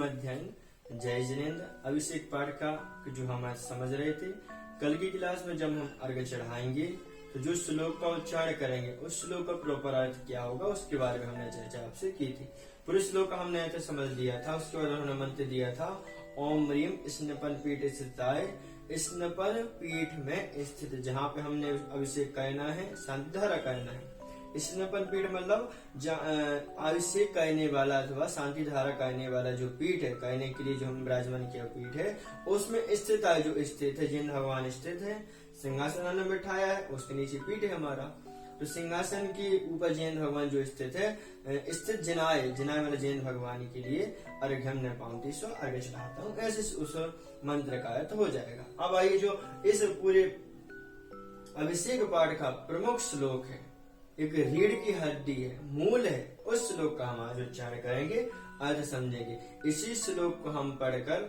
अध्ययन जय जिनेन्द्र। अभिषेक पाठ का जो हम आज समझ रहे थे, कल की क्लास में जब हम अर्घ्य चढ़ाएंगे तो जो श्लोक का उच्चारण करेंगे उस श्लोक का प्रॉपर अर्थ क्या होगा उसके बारे में हमने चर्चा आपसे की थी। पूरे श्लोक का हमने ऐसे समझ लिया था। उसके बाद हमने मंत्र दिया था ओम ह्रीम स्नपन पीठ स्थिताय। स्नपन पीठ में स्थित, जहाँ पे हमने अभिषेक करना है, शांति धारा करना है। स्नपन पीठ मतलब अभिषेक करने वाला अथवा शांति धारा करने वाला जो पीठ है, करने के लिए जो हम विराजमान किया पीठ है, उसमें स्थित है, जो स्थित है, जिन भगवान स्थित है, सिंहासन हमने बैठाया है, उसके नीचे पीठ है हमारा। तो सिंहासन के ऊपर जैन भगवान जो स्थित है, स्थित जिनाय वाले जैन भगवान के लिए अर्घ्य हमने पाऊंती सो अर्घ्य चढ़ाता हूँ, ऐसे उस मंत्र का अर्थ हो जाएगा। अब आइए, जो इस पूरे अभिषेक पाठ का प्रमुख श्लोक है, एक रीढ़ की हड्डी है, मूल है, उस श्लोक का हम आज उच्चारण करेंगे, अर्थ समझेंगे। इसी श्लोक को हम पढ़कर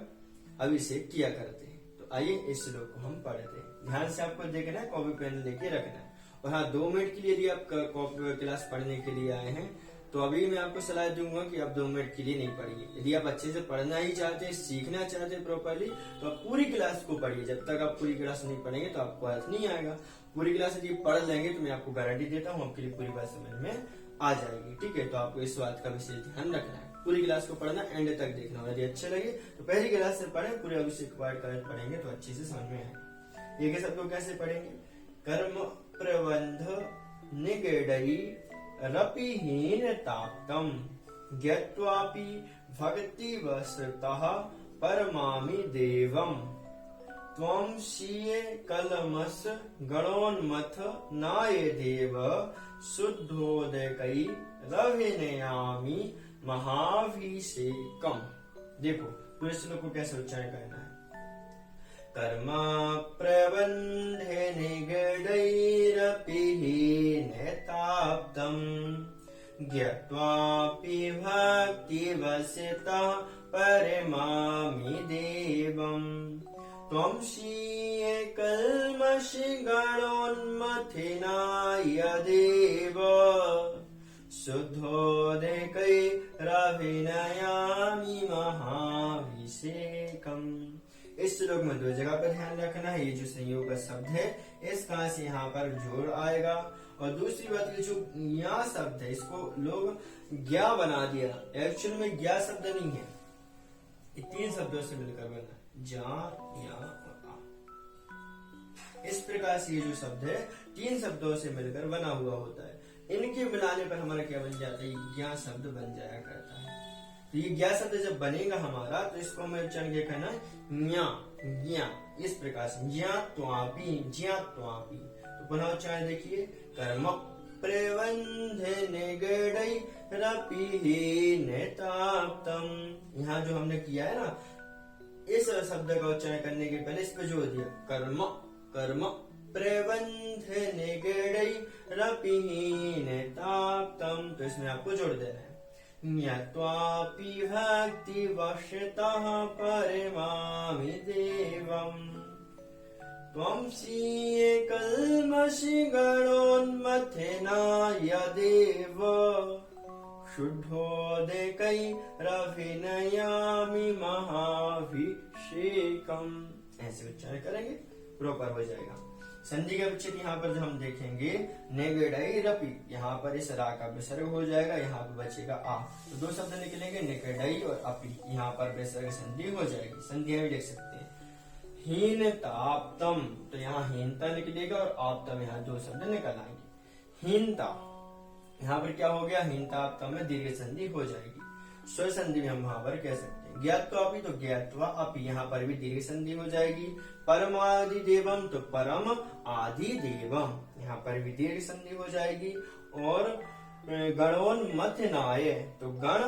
अभिषेक किया करते हैं। तो आइए इस श्लोक को हम पढ़ते हैं। ध्यान से आपको देखना है, कॉपी पेन लेके रखना है। और हाँ, 2 मिनट के लिए यदि आप कॉपी क्लास पढ़ने के लिए आए हैं तो अभी मैं आपको सलाह दूंगा कि आप 2 मिनट के लिए नहीं पढ़िए। यदि आप अच्छे से पढ़ना ही चाहते हैं, सीखना चाहते हैं प्रॉपरली, तो आप पूरी क्लास को पढ़िए। जब तक आप पूरी क्लास नहीं पढ़ेंगे तो आपको अर्थ नहीं आएगा। पूरी क्लास यदि पढ़ लेंगे तो मैं आपको गारंटी देता हूँ आपके लिए पूरी बात समझ में आ जाएगी। ठीक है, तो आपको इस बात का विशेष ध्यान रखना है। पूरी क्लास को पढ़ना, एंड तक देखना। यदि अच्छे लगे तो पहली क्लास से पढ़े, पूरे अभिषेक पाठ का पढ़ेंगे तो अच्छे से समझ में आएगा। एक शब्द को कैसे पढ़ेंगे? कर्म प्रबंध निगडई रपिहीन ताप्तम ज्ञत्वापि भक्ति वसतः परमामि देवम त्वं शीये कलमस गणोन्मथ नाय देव शुद्धोदकै रविनयामि महाभिषेकम। देखो पूरे श्लोक को कैसे उच्चारण करना है। कर्म प्रबंधे निगडैरपिहीन ताप्तम ज्ञत्वापि भक्तिवसितः परमामि देवम् त्वं शीये कल्मषि गणोन्मथिनाय देव शुद्धोदकै रविनयामि महाभिषेकम। इस श्लोक में 2 जगह पर ध्यान रखना है। ये जो संयोग का शब्द है, इसका से यहाँ पर जोड़ आएगा। और दूसरी बात, ये जो ज्ञा शब्द है, इसको लोग ज्ञा बना दिया। एक्चुअल में ज्ञा शब्द नहीं है, ये 3 शब्दों से मिलकर बना, जा, या और आ। इस प्रकार से ये जो शब्द है 3 शब्दों से मिलकर बना हुआ होता है। इनके मिलाने पर हमारा क्या बन जाता है? ज्ञा शब्द बन जाया करता है। तो ये ज्ञा शब्द जब बनेगा हमारा, तो इसको हमें उच्चारण क्या करना है? ज्ञा, ज्ञा। इस प्रकार से ज्ञात्वापि, ज्ञात्वापि। तो पुनः उच्चारण देखिए, कर्म प्रबंध निगडै रपिहीन ताप्तम। यहाँ जो हमने किया है ना, इस शब्द का उच्चारण करने के पहले इस पे जोड़ दिया, कर्म, कर्म प्रबंध निगडै रपिहीन ताप्तम। तो इसमें आपको जोड़ देना है, ज्ञात्वापि भक्ति वशतः परमामि देवम् त्वं शीये कल्मषि गणोन्मथनाय देव शुद्धोदकै रविनयामि महाभिषेकम। ऐसे उच्चारण करेंगे, प्रॉपर हो जाएगा। संधि के विच्छेद यहाँ पर जो हम देखेंगे, निगडई रपि, यहाँ पर इस रा का विसर्ग हो जाएगा, यहाँ पर बचेगा आ। तो 2 शब्द निकलेंगे, निगडई और अपि। यहाँ पर विसर्ग संधि हो जाएगी। संधियां भी देख सकते हैं। हीन ताप्तम, तो यहाँ हीनता निकलेगा और आप्तम, यहाँ 2 शब्द निकल आएंगे। हीनता, यहाँ पर क्या हो गया? हीनताप्तम में दीर्घ संधि हो जाएगी। स्वर संधि में हम वहां पर कह सकते हैं। ज्ञात्वापि, तो ज्ञात्वा अपि, यहाँ पर भी दीर्घ संधि हो जाएगी। परमादि देवम, तो परम आदि देवम, यहाँ पर भी दीर्घ संधि हो जाएगी। और गणोन्मथनाय, तो गण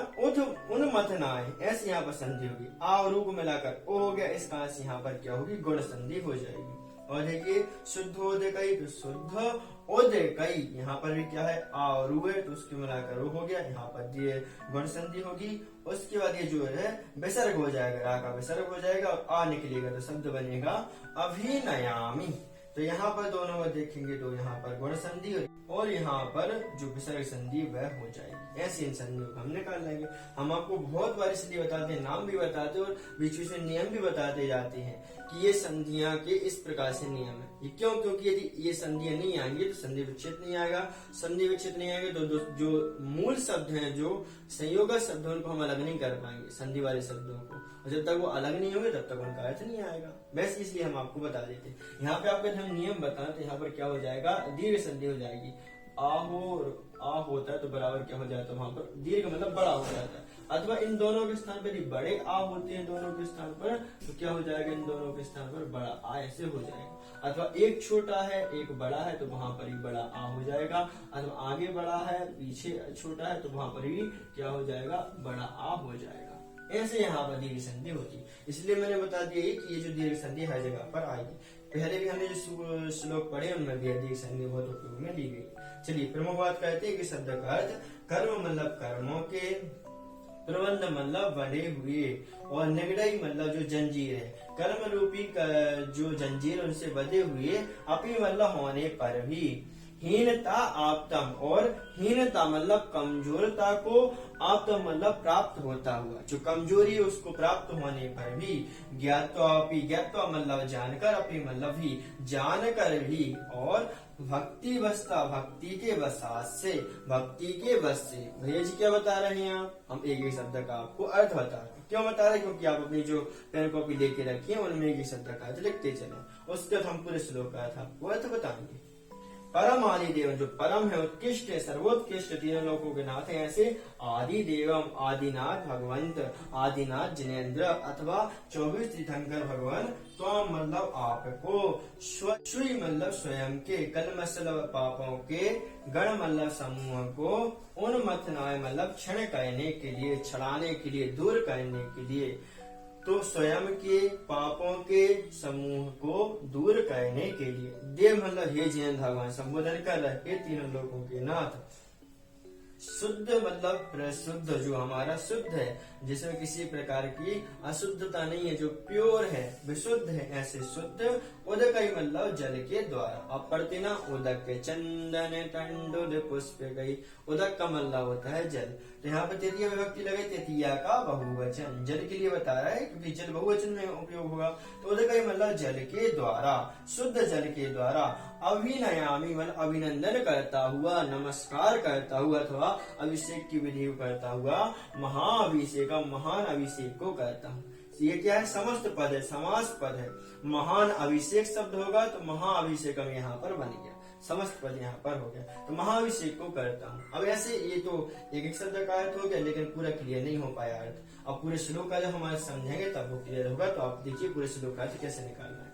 उन्मथनाय, ऐसे यहाँ पर संधि होगी। आ और रू को मिलाकर ओ हो गया, इसका यहाँ पर क्या होगी? गुण संधि हो जाएगी। और देखिए शुद्धोदकै, तो शुद्ध ओदकै, यहाँ पर भी क्या है? आ और रू है, तो उसके मिलाकर रू हो गया, यहाँ पर ये गुण संधि होगी। उसके बाद ये जो है विसर्ग हो जाएगा, रा का विसर्ग हो जाएगा और आ निकलेगा, तो शब्द बनेगा अभिनयामी। तो यहाँ पर दोनों को देखेंगे तो यहाँ पर गुण संधि और यहाँ पर जो विसर्ग संधि वह हो जाएगी। ऐसी इन संधियों को हम निकाल लेंगे। हम आपको बहुत बार इसलिए बताते हैं, नाम भी बताते हैं और बीच बीच में नियम भी बताते जाते हैं कि ये संधियां के इस प्रकार से नियम है। ये क्यों? क्योंकि यदि ये संधियां नहीं आएंगी तो संधि विच्छेद नहीं आएगा। संधि विच्छेद नहीं आएगा तो जो मूल शब्द हैं, जो संयोगक शब्द है, उनको हम अलग नहीं कर पाएंगे संधि वाले शब्दों को, और जब तक वो अलग नहीं होंगे तब तक उनका अर्थ नहीं आएगा। बस इसलिए हम आपको बता देते हैं। यहाँ पे आपको हम नियम बताएं तो यहाँ पर क्या हो जाएगा, दीर्घ संधि हो जाएगी। आ होता है तो बराबर क्या हो जाता है, वहां पर दीर्घ मतलब बड़ा हो जाता है। अथवा इन दोनों के स्थान पर यदि बड़े आ होते हैं दोनों के स्थान पर, तो क्या हो जाएगा, इन दोनों के स्थान पर बड़ा आ ऐसे हो जाएगा। अथवा एक छोटा है एक बड़ा है तो वहां पर ही बड़ा आ हो जाएगा। अथवा आगे बड़ा है पीछे छोटा है तो वहां पर भी क्या हो जाएगा, बड़ा आ हो जाएगा। ऐसे यहाँ पर दीर्घ संधि होती है। इसलिए मैंने बता दिया कि ये जो दीर्घ संधि हर जगह पर आएगी। पहले भी हमने जो श्लोक पढ़े उनमें भी दीर्घ संधि बहुत उपयोग में ली गई। चलिए प्रमुख बात कहते हैं कि शब्द का अर्थ कर्म मतलब कर्मों के, प्रबंध मतलब बने हुए, और निगड़ई मतलब जो जंजीर है, कर्म रूपी जो जंजीर उनसे बंधे हुए, अपी मतलब होने पर भी, हीनता आपतम, और हीनता मतलब कमजोरता को, आपतम मतलब प्राप्त होता हुआ, जो कमजोरी है उसको प्राप्त होने पर भी, ज्ञात्वापि, ज्ञात्वा मतलब जानकर, अपि मतलब भी जानकर भी, और भक्ति वस्ता भक्ति के वसात से, भक्ति के वश से। भैया जी क्या बता रहे हैं आप, हम एक एक शब्द का आपको अर्थ बता रहे हैं। क्यों बता रहे हैं? क्योंकि आप अपनी जो पेन कॉपी लेके रखी है उनमें एक एक शब्द का अर्थ लिखते चले, उसके बाद हम पूरे श्लोक का अर्थ आपको अर्थ बताएंगे। परम आदि देवम, जो परम है, उत्कृष्ट है, सर्वोत्कृष्ट, तीनों लोकों के नाथ है, ऐसे आदि देवम आदिनाथ भगवंत, आदिनाथ जिनेन्द्र, अथवा 24 तीर्थंकर भगवान, त्वम मतलब आपको, श्वी मतलब स्वयं के, कलमसल पापों के, गण मतलब समूह को, उन्मथनाय मतलब क्षण करने के लिए, छड़ाने के लिए, दूर करने के लिए, तो स्वयं के पापों के समूह को दूर करने के लिए। देव मतलब हे जिनेन्द्र भगवान संबोधन कर रहे तीनों लोगों के नाथ। शुद्ध मतलब प्रशुद्ध, जो हमारा शुद्ध है, जिसमें किसी प्रकार की अशुद्धता नहीं है, जो प्योर है, विशुद्ध है, ऐसे शुद्ध। उदक मतलब जल के द्वारा, आप पढ़ते ना, उदक चंदन तंडुल पुष्प गई, उदक का मतलब होता है जल। तो यहाँ पर तृतीय विभक्ति लगे, तृतीया का बहुवचन, जल के लिए बता रहा है क्योंकि जल बहुवचन में उपयोग होगा। तो उदक मतलब जल के द्वारा, शुद्ध जल के द्वारा, अभिनयामी मतलब अभिनंदन करता हुआ, नमस्कार करता हुआ, अथवा अभिषेक की विधि करता हुआ, महाअभिषेक महान अभिषेक को करता हूँ। ये क्या है, समस्त पद है, समास पद है। महान अभिषेक शब्द होगा तो महाअभिषेकम यहाँ पर बन गया, समस्त पद यहाँ पर हो गया, तो महाअभिषेक को करता हूँ। अब ऐसे ये तो एक एक शब्द का अर्थ हो गया, लेकिन पूरा क्लियर नहीं हो पाया अर्थ। अब पूरे श्लोक का जब हमारे समझेंगे तब वो क्लियर होगा। तो आप देखिए पूरे श्लोक का अर्थ कैसे निकालना है।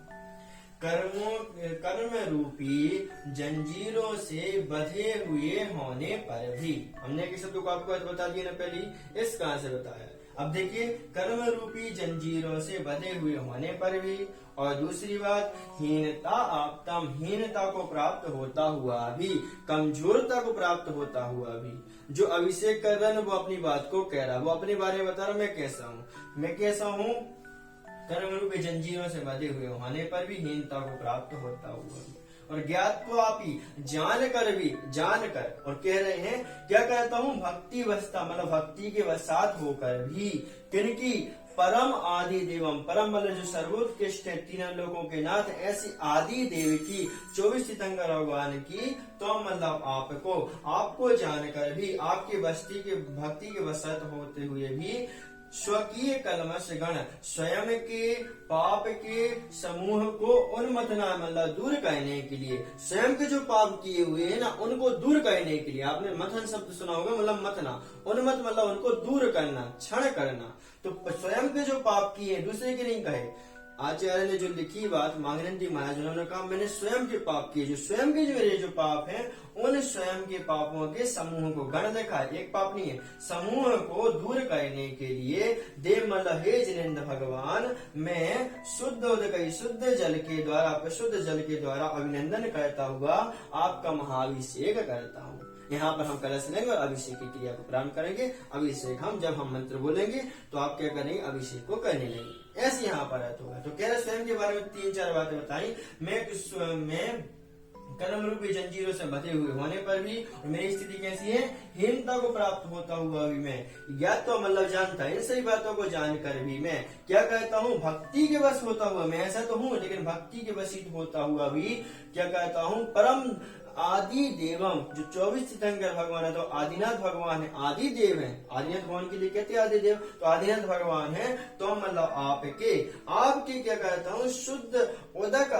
कर्म रूपी जंजीरों से बंधे हुए होने पर भी, हमने एक शब्द को आपको बता दिया ना पहले, इस कहां से बताया। अब देखिए, कर्म रूपी जंजीरों से बंधे हुए होने पर भी, और दूसरी बात, हीनता आपतम, हीनता को प्राप्त होता हुआ भी, कमजोरता को प्राप्त होता हुआ भी। जो अभिषेक कर रहा है वो अपनी बात को कह रहा, वो अपने बारे में बता रहा, मैं कैसा हूँ, कर्म रूपी जंजीरों से बंधे हुए होने पर भी, हीनता को प्राप्त होता हुआ भी, और ज्ञात को आप ही जानकर, और कह रहे हैं क्या कहता हूँ, भक्ति वस्ता मतलब भक्ति के वसात होकर भी, किनकी, परम आदि देवम, परम मतलब जो सर्वोत्कृष्ट है, तीनों लोगों के नाथ, ऐसी आदि देव की, 24 तीर्थंकर भगवान की, तो मतलब आपको जानकर भी, आपकी भक्ति के वसात होते हुए भी, स्वकीय कलमश गण, स्वयं के पाप के समूह को उन्मतना मतलब दूर करने के लिए, स्वयं के जो पाप किए हुए हैं ना उनको दूर करने के लिए। आपने मथन शब्द सुना होगा, मतलब मथना, उन्मत मतलब उनको दूर करना, क्षण करना। तो स्वयं के जो पाप किए, दूसरे के नहीं कहे। आचार्य ने जो लिखी बात, मांगनंदी महाराज, उन्होंने कहा मैंने स्वयं के पाप किए, जो स्वयं के जो मेरे जो पाप हैं, उन स्वयं के पापों के समूह को, गण देखा एक पाप नहीं है, समूह को दूर करने के लिए, देव मतलब हे जिनेन्द्र भगवान, मैं शुद्ध जल के द्वारा, प्रशुद्ध जल के द्वारा अभिनंदन करता हुआ आपका महाअभिषेक करता हूँ। यहाँ पर हम कलश लेंगे और अभिषेक की क्रिया को प्रारंभ करेंगे। अभिषेक जब हम मंत्र बोलेंगे तो आप क्या करेंगे, अभिषेक को करने लेंगे। ऐसे यहाँ पर अर्थ होगा। तो कह रहे स्वयं के बारे में 3-4 बातें बताई। मैं कर्म रूपी जंजीरों से बंधे हुए होने पर भी, और मेरी स्थिति कैसी है, हीनता को प्राप्त होता हुआ भी मैं, ज्ञात तो मतलब जानता, इन सभी बातों को जानकर भी मैं क्या कहता हूँ, भक्ति के वश होता हुआ, मैं ऐसा तो हूँ लेकिन भक्ति के वशित होता हुआ भी क्या कहता हूँ, परम आदि देवम, जो 24 तीर्थंकर भगवान है, तो आदिनाथ भगवान है, आदि देव है, आदिनाथ भगवान के लिए कहते हैं आदि देव, तो आदिनाथ भगवान है, तो मतलब आपके क्या कहता हूँ, शुद्ध उदक,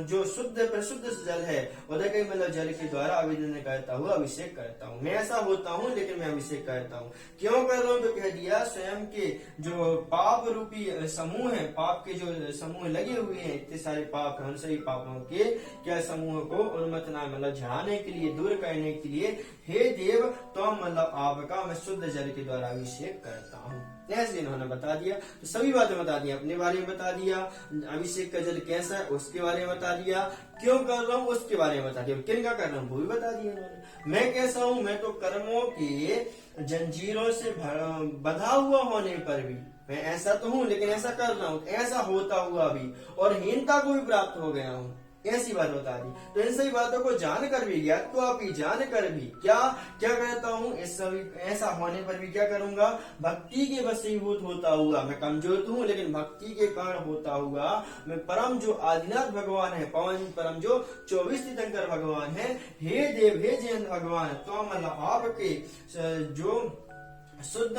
जो शुद्ध प्रशुद्ध जल है, उदक मतलब जल के द्वारा अभिनंदन करता हुआ अभिषेक करता हूँ। मैं ऐसा होता हूँ लेकिन मैं अभिषेक करता हूँ। क्यों कर रहा हूँ, तो कह दिया स्वयं के जो पाप रूपी समूह है, पाप के जो समूह लगे हुए हैं, इतने सारे पाप है, उन सभी पापों के क्या समूह को उन्मतना मतलब झड़ाने के लिए, दूर करने के लिए, हे देव तो मतलब आपका मैं शुद्ध जल के द्वारा अभिषेक करता हूँ। ऐसे इन्होंने बता दिया। तो सभी बातें बता दी, अपने बारे में बता दिया, अभिषेक का जल कैसा है उसके बारे में बता दिया, क्यों कर रहा हूँ उसके बारे में बता दिया, किन का कर रहा हूँ वो भी बता दिया इन्होंने। मैं कैसा हूँ, मैं तो कर्मों के जंजीरों से बंधा हुआ होने पर भी मैं ऐसा तो हूँ लेकिन ऐसा कर रहा हूँ, ऐसा होता हुआ भी, और हीनता को भी प्राप्त हो गया हूँ, ऐसी बात बता दी। तो इन सभी बातों को जानकर भी, ज्ञात तो आप ही जानकर भी क्या क्या कहता हूँ, इस सभी ऐसा होने पर भी क्या करूंगा, भक्ति के वशीभूत होता हुआ, मैं कमजोर तो हूँ लेकिन भक्ति के कारण होता हुआ मैं परम जो आदिनाथ भगवान है, पवन परम जो 24 तीर्थंकर भगवान है, हे देव हे जयंत भगवान, तो मतलब आपके जो शुद्ध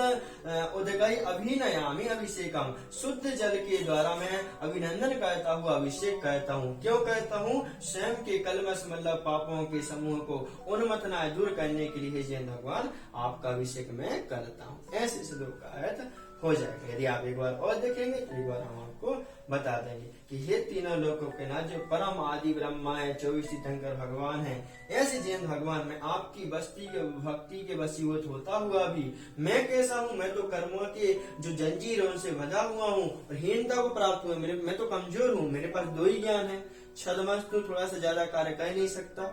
उदगई अभिनयामी अभिषेकम, शुद्ध जल के द्वारा मैं अभिनंदन करता हुआ अभिषेक करता हूँ। क्यों करता हूँ, स्वयं के कलमश मतलब पापों के समूह को उन्मथनाएं दूर करने के लिए जैन भगवान आपका अभिषेक मैं करता हूँ। ऐसे श्लोक का अर्थ हो जाएगा। यदि आप एक बार और देखेंगे तो एक बार हम आपको बता देंगे कि ये तीनों लोगों के नाथ जो परम आदि ब्रह्मा है, 24 तीर्थंकर भगवान है, ऐसे जैन भगवान में आपकी भक्ति के वशीभूत होता हुआ भी मैं कैसा हूँ, मैं तो कर्मों के जो जंजीरों से बंधा हुआ हूँ और हीनता को प्राप्त हुआ, मैं तो कमजोर हूँ, मेरे पास 2 ही ज्ञान है, छदमस्तु थोड़ा सा ज्यादा कार्य कर नहीं सकता,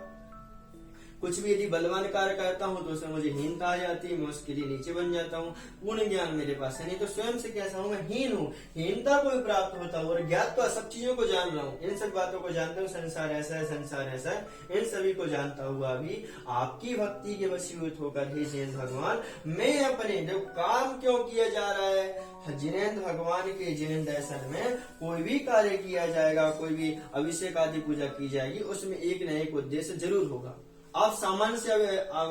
कुछ भी यदि बलवान कार्य करता हूँ तो उसमें मुझे हीनता आ जाती है, मैं उसके लिए नीचे बन जाता हूँ, पूर्ण ज्ञान मेरे पास है नहीं, तो स्वयं से कैसा हूँ, मैं हीन हूँ, हीनता को भी प्राप्त होता हूँ, और ज्ञात तो सब चीजों को जान रहा हूँ, इन सब बातों को जानता हूँ, संसार ऐसा है, संसार ऐसा है, इन सभी को जानता हुआ भी आपकी भक्ति के वशीभूत होकर हे जैन भगवान मैं अपने जब काम क्यों किया जा रहा है, जिनेन्द्र भगवान के जिनेन्द्र दर्शन में कोई भी कार्य किया जाएगा, कोई भी अभिषेक आदि पूजा की जाएगी, उसमें एक न एक उद्देश्य जरूर होगा। आप सामान्य से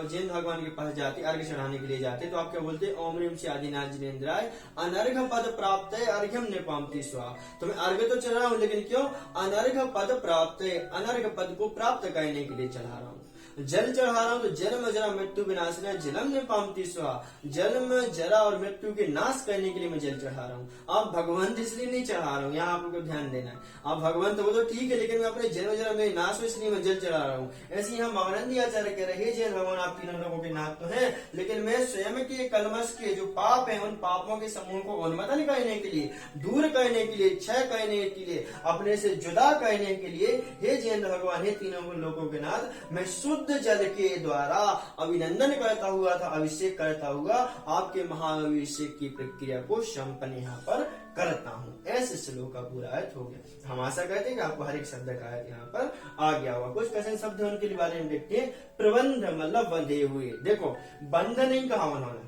जैन भगवान के पास जाते, अर्घ्य चढ़ाने के लिए जाते, तो आप क्या बोलते, ओम ह्रीम से आदिनाथ जिनेन्द्राय अनर्घ पद प्राप्त है अर्घ्यम निपामति स्वा। तो मैं अर्घ्य तो चढ़ा हूँ लेकिन क्यों, अनर्घ पद प्राप्त है, अनर्घ पद को प्राप्त करने के लिए चढ़ा रहा हूँ। जल चढ़ा रहा हूँ तो जन्म जरा मृत्यु विनाशना जलम निपामति स्वा, जन्म जरा और मृत्यु के नाश करने के लिए मैं जल चढ़ा रहा हूँ। आप भगवंत इसलिए नहीं चढ़ा रहा हूँ, यहाँ आपको ध्यान देना है, आप भगवंत वो तो ठीक है लेकिन मैं अपने जन्म जरा में नाश हो इसलिए मैं जल चढ़ा रहा हूँ। ऐसे यहाँ महानंदी आचार्य कह रहे हैं, जैन भगवान आप तीनों लोगों के नाथ तो हैं, लेकिन मैं स्वयं के कलमश के जो पाप है, उन पापों के समूह को उन्मतन करने के लिए, दूर करने के लिए, क्षय करने के लिए, अपने से जुदा करने के लिए हे जैन भगवान हे तीनों लोगों के नाथ मैं शुद्ध जल के द्वारा अभिनंदन करता हुआ था, अभिषेक करता हुआ आपके महाअभिषेक की प्रक्रिया को संपन्न यहाँ पर करता हूँ। ऐसे श्लोक का पूरा अर्थ हो गया। हम आशा करते हैं कि आपको हर एक शब्द का अर्थ यहाँ पर आ गया होगा। कुछ कठिन शब्द उनके बारे में देखते हैं। प्रबंध मतलब बंधे हुए, देखो बंधन नहीं कहा उन्होंने,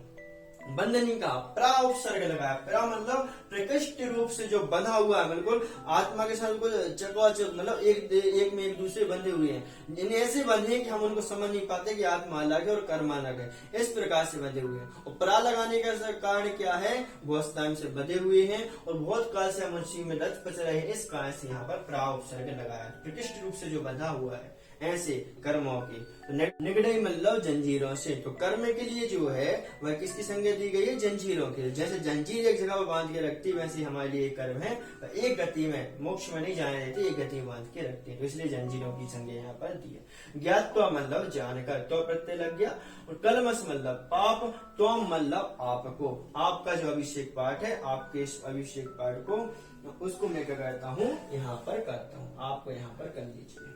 बंधनी का प्रा उपसर्ग लगाया, प्रा मतलब प्रकृष्ट रूप से जो बंधा हुआ है, बिल्कुल आत्मा के साथ चकाचक मतलब एक में एक दूसरे बंधे हुए हैं, इन्हें ऐसे बंधे कि हम उनको समझ नहीं पाते कि आत्मा अलग है और कर्म अलग है, इस प्रकार से बंधे हुए हैं। और प्रा लगाने का कारण क्या है, बहुत टाइम से बंधे हुए हैं और बहुत काल से हम उसी में रच पच रहे हैं, इस कारण से यहाँ पर प्रा उपसर्ग लगाया, प्रकृष्ट रूप से जो बंधा हुआ है ऐसे कर्मों की। तो निगड़ई मतलब जंजीरों से, तो कर्म के लिए जो है वह किसकी संज्ञा दी गई है, जंजीरों के। जैसे जंजीर एक जगह पर बांध के रखती, वैसे हमारे लिए कर्म है एक गति में, मोक्ष में नहीं जाने देती, एक गति में बांध के रखती है, तो इसलिए जंजीरों की संज्ञा यहाँ पर दी है। ज्ञात तो मतलब जानकर, तो प्रत्यय लग गया, और कलमस मतलब पाप, तो मतलब आपको, आपका जो अभिषेक पाठ है, आपके इस अभिषेक पाठ को उसको मैं क्या करता हूँ, यहाँ पर करता हूँ, आपको यहाँ पर कर लीजिए।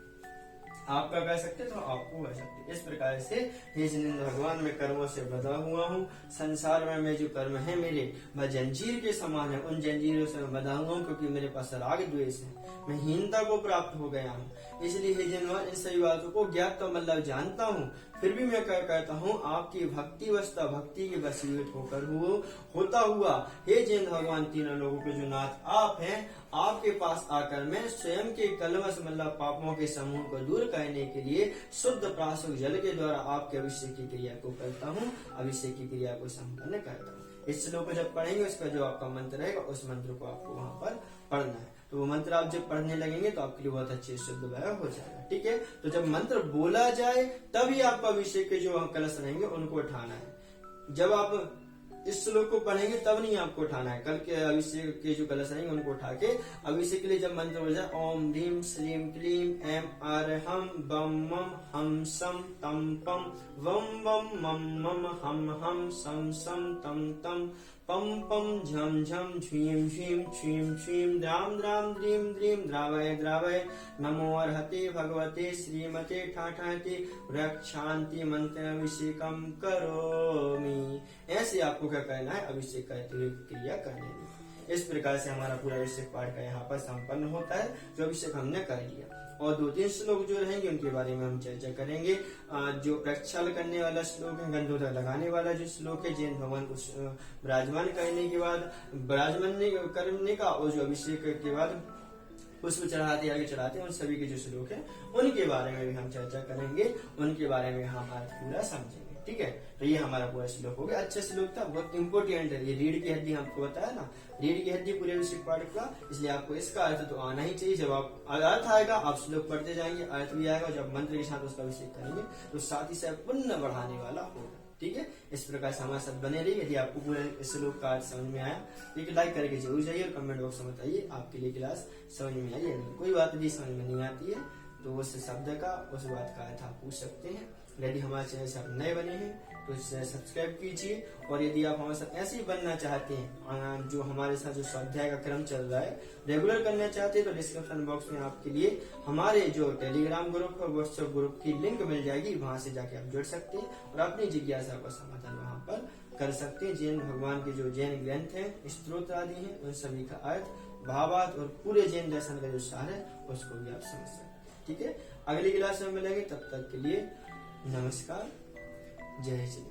आपका कह सकते तो आपको कह सकते। इस प्रकार से हे जिनेंद्र भगवान, मैं कर्मों से बंधा हुआ हूँ। संसार में जो कर्म है मेरे, वह जंजीर के समान है। उन जंजीरों से मैं बंधा हुआ हूँ, क्योंकि मेरे पास राग द्वेष है। मैं हीनता को प्राप्त हो गया हूँ। इसलिए हे जिनेंद्र, इन सभी बातों को ज्ञात तो मतलब जानता हूँ, फिर भी मैं कहता हूँ आपकी भक्ति वस्ता भक्ति के वशीभूत होकर होता हुआ हे जिनेंद्र भगवान, तीनों लोगों के जो नाथ आप हैं, आपके पास आकर मैं स्वयं के कलमश मतलब पापों के समूह को दूर करने के लिए शुद्ध प्राशुक जल के द्वारा आपके अभिषेक की क्रिया को करता हूँ, अभिषेक की क्रिया को संपन्न करता हूँ। इस श्लोक को जब पढ़ेंगे, उसका जो आपका मंत्र रहेगा, उस मंत्र को आपको वहां पर पढ़ना है। तो वो मंत्र आप जब पढ़ने लगेंगे तो आपके लिए बहुत अच्छे शुद्ध वह हो जाएगा। ठीक है, तो जब मंत्र बोला जाए तभी आपका अभिषेक के जो कलश रहेंगे उनको उठाना है। जब आप इस श्लोक को पढ़ेंगे तब नहीं आपको उठाना है। कल के अभिषेक के जो कलश रहेंगे उनको उठा के अभिषेक के लिए जब मंत्र हो जाए, ओम ह्रीम श्रीम क्लीम ऐम अरहम बम मम हम सम तम पम वम वम मम मम हम हम सम सम तम तम पम पम झम झम झीम झीम छीम छीम द्राम द्राम द्रीम द्रीम द्रावय द्रावय नमो अर्हते भगवते श्रीमते ठाठाते रक्षांति मंत्र अभिषेकम करोमि। ऐसे आपको क्या करना है, अभिषेक करते हुए क्रिया करनी है। इस प्रकार से हमारा पूरा अभिषेक पाठ का यहाँ पर संपन्न होता है, जो अभिषेक हमने कर लिया। और 2-3 श्लोक जो रहेंगे उनके बारे में हम चर्चा करेंगे। जो प्रक्षाल करने वाला श्लोक है, गंधोदक लगाने वाला जो श्लोक है, जैन भगवान को विराजमान करने के बाद विराजमान करने का, और जो अभिषेक के बाद पुष्प चढ़ाते आगे चढ़ाते उन सभी के जो श्लोक है उनके बारे में भी हम चर्चा करेंगे, उनके बारे में हम आज पूरा समझेंगे। ठीक है, तो ये हमारा पूरा श्लोक हो गया। अच्छा श्लोक था, बहुत इंपोर्टेंट है। ये रीढ़ की हड्डी हमको बताया ना, रीढ़ की हड्डी पूरे अभिषेक पाठ का, इसलिए आपको इसका अर्थ तो आना ही चाहिए। जब आप अर्थ आएगा आप श्लोक पढ़ते जाएंगे, अर्थ भी आएगा, जब मंत्र के साथ उसका अभिषेक करेंगे तो साथ ही साथ पुण्य बढ़ाने वाला होगा। ठीक है, इस प्रकार से हमारे साथ बने रहिए। यदि आपको पूरा श्लोक का अर्थ समझ में आया तो एक लाइक करके जरूर जाइए और कमेंट बॉक्स में बताइए आपके लिए क्लास समझ में आई है। कोई बात यदि समझ में नहीं आती है तो उस शब्द का, उस बात का अर्थ आप पूछ सकते हैं। यदि हमारे चैनल से आप नए बने हैं तो इसे सब्सक्राइब कीजिए। और यदि आप हमारे साथ ऐसे ही बनना चाहते हैं, जो हमारे साथ जो स्वाध्याय का क्रम चल रहा है रेगुलर करना चाहते हैं, तो डिस्क्रिप्शन बॉक्स में आपके लिए हमारे जो टेलीग्राम ग्रुप और व्हाट्सएप ग्रुप की लिंक मिल जाएगी। वहां से जाके आप जुड़ सकते हैं और अपनी जिज्ञासा का समाधान वहां पर कर सकते हैं। जैन भगवान के जो जैन ग्रंथ है, स्त्रोत्र आदि है, उन सभी का अर्थ, भावार्थ और पूरे जैन दर्शन का जो सार है उसको भी आप समझ सकते हैं। ठीक है, अगली क्लास में मिलेंगे, तब तक के लिए नमस्कार, जय श्री।